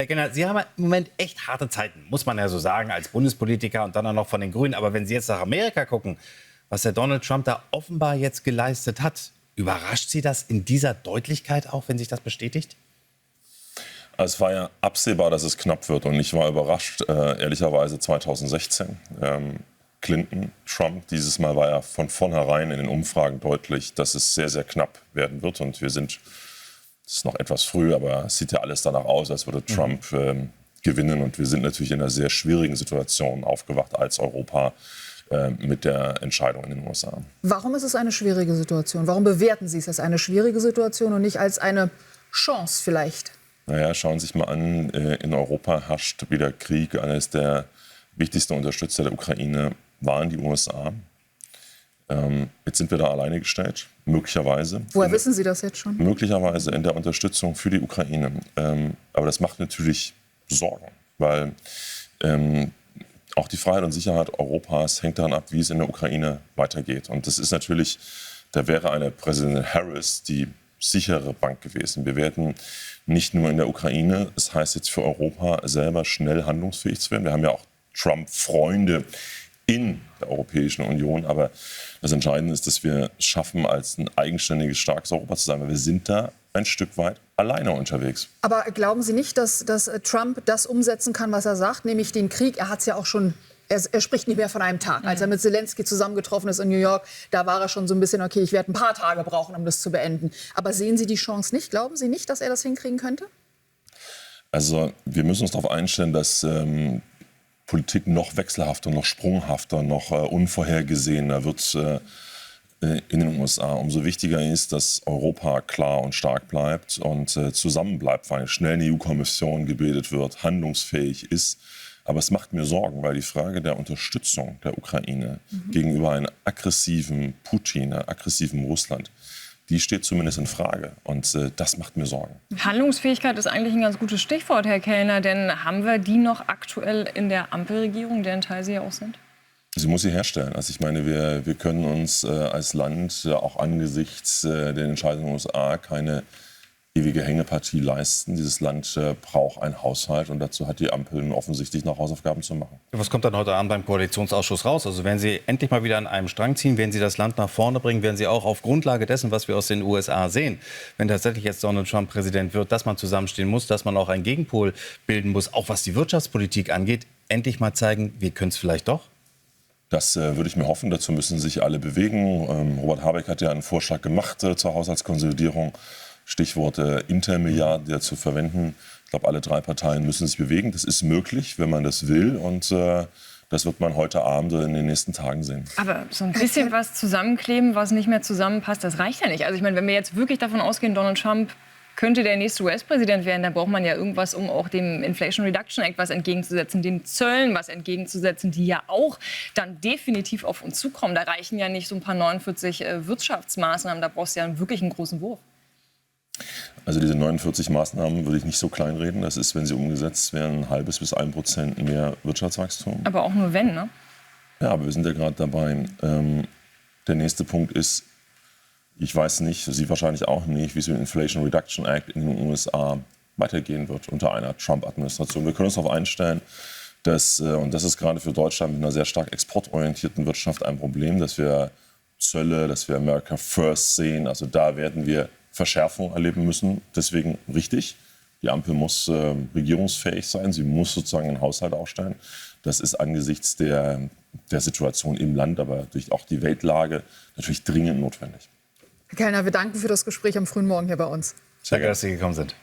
Herr Kellner, Sie haben im Moment echt harte Zeiten, muss man ja so sagen, als Bundespolitiker und dann auch noch von den Grünen. Aber wenn Sie jetzt nach Amerika gucken, was der Donald Trump da offenbar jetzt geleistet hat, überrascht Sie das in dieser Deutlichkeit auch, wenn sich das bestätigt? Es war ja absehbar, dass es knapp wird. Und ich war überrascht, ehrlicherweise 2016. Clinton, Trump, dieses Mal war ja von vornherein in den Umfragen deutlich, dass es sehr, sehr knapp werden wird. Und es ist noch etwas früh, aber es sieht ja alles danach aus, als würde Trump gewinnen. Und wir sind natürlich in einer sehr schwierigen Situation aufgewacht als Europa mit der Entscheidung in den USA. Warum ist es eine schwierige Situation? Warum bewerten Sie es als eine schwierige Situation und nicht als eine Chance vielleicht? Naja, schauen Sie sich mal an, in Europa herrscht wieder Krieg. Eines der wichtigsten Unterstützer der Ukraine waren die USA. Jetzt sind wir da alleine gestellt, möglicherweise. Woher wissen Sie das jetzt schon? Möglicherweise in der Unterstützung für die Ukraine. Aber das macht natürlich Sorgen, weil auch die Freiheit und Sicherheit Europas hängt daran ab, wie es in der Ukraine weitergeht. Und das ist natürlich, da wäre eine Präsidentin Harris die sichere Bank gewesen. Wir werden nicht nur in der Ukraine, das heißt jetzt für Europa selber schnell handlungsfähig zu werden. Wir haben ja auch Trump-Freunde in der Europäischen Union. Aber das Entscheidende ist, dass wir es schaffen, als ein eigenständiges, starkes Europa zu sein. Weil wir sind da ein Stück weit alleine unterwegs. Aber glauben Sie nicht, dass Trump das umsetzen kann, was er sagt, nämlich den Krieg? Er hat es ja auch schon. Er spricht nicht mehr von einem Tag. Als er mit Zelensky zusammengetroffen ist in New York, da war er schon so ein bisschen, okay, ich werde ein paar Tage brauchen, um das zu beenden. Aber sehen Sie die Chance nicht? Glauben Sie nicht, dass er das hinkriegen könnte? Also wir müssen uns darauf einstellen, dass Politik noch wechselhafter, noch sprunghafter, noch unvorhergesehener wird in den USA. Umso wichtiger ist, dass Europa klar und stark bleibt und zusammen bleibt, weil schnell eine EU-Kommission gebildet wird, handlungsfähig ist. Aber es macht mir Sorgen, weil die Frage der Unterstützung der Ukraine gegenüber einem aggressiven Putin, einem aggressiven Russland, die steht zumindest in Frage. Und das macht mir Sorgen. Handlungsfähigkeit ist eigentlich ein ganz gutes Stichwort, Herr Kellner. Denn haben wir die noch aktuell in der Ampelregierung, deren Teil Sie ja auch sind? Sie muss sie herstellen. Also ich meine, wir können uns als Land auch angesichts der Entscheidungen der USA keine ewige Hängepartie leisten. Dieses Land braucht einen Haushalt und dazu hat die Ampel offensichtlich noch Hausaufgaben zu machen. Was kommt dann heute Abend beim Koalitionsausschuss raus? Also werden Sie endlich mal wieder an einem Strang ziehen, werden Sie das Land nach vorne bringen, werden Sie auch auf Grundlage dessen, was wir aus den USA sehen, wenn tatsächlich jetzt Donald Trump Präsident wird, dass man zusammenstehen muss, dass man auch einen Gegenpol bilden muss, auch was die Wirtschaftspolitik angeht, endlich mal zeigen, wir können es vielleicht doch? Das würde ich mir hoffen. Dazu müssen sich alle bewegen. Robert Habeck hat ja einen Vorschlag gemacht zur Haushaltskonsolidierung. Stichwort Intermilliarden dazu verwenden. Ich glaube, alle drei Parteien müssen sich bewegen. Das ist möglich, wenn man das will. Und das wird man heute Abend oder in den nächsten Tagen sehen. Aber so ein bisschen was zusammenkleben, was nicht mehr zusammenpasst, das reicht ja nicht. Also ich meine, wenn wir jetzt wirklich davon ausgehen, Donald Trump könnte der nächste US-Präsident werden, dann braucht man ja irgendwas, um auch dem Inflation Reduction Act was entgegenzusetzen, den Zöllen was entgegenzusetzen, die ja auch dann definitiv auf uns zukommen. Da reichen ja nicht so ein paar 49 Wirtschaftsmaßnahmen, da brauchst du ja wirklich einen großen Wurf. Also diese 49 Maßnahmen würde ich nicht so kleinreden. Das ist, wenn sie umgesetzt werden, 0,5 bis 1% mehr Wirtschaftswachstum. Aber auch nur wenn, ne? Ja, aber wir sind ja gerade dabei. Der nächste Punkt ist, ich weiß nicht, Sie wahrscheinlich auch nicht, wie es mit dem Inflation Reduction Act in den USA weitergehen wird unter einer Trump-Administration. Wir können uns darauf einstellen, dass, und das ist gerade für Deutschland mit einer sehr stark exportorientierten Wirtschaft ein Problem, dass wir Zölle, dass wir America First sehen. Also da werden wir Verschärfung erleben müssen. Deswegen richtig. Die Ampel muss regierungsfähig sein. Sie muss sozusagen einen Haushalt aufstellen. Das ist angesichts der Situation im Land, aber durch auch die Weltlage natürlich dringend notwendig. Herr Kellner, wir danken für das Gespräch am frühen Morgen hier bei uns. Danke, dass Sie gekommen sind.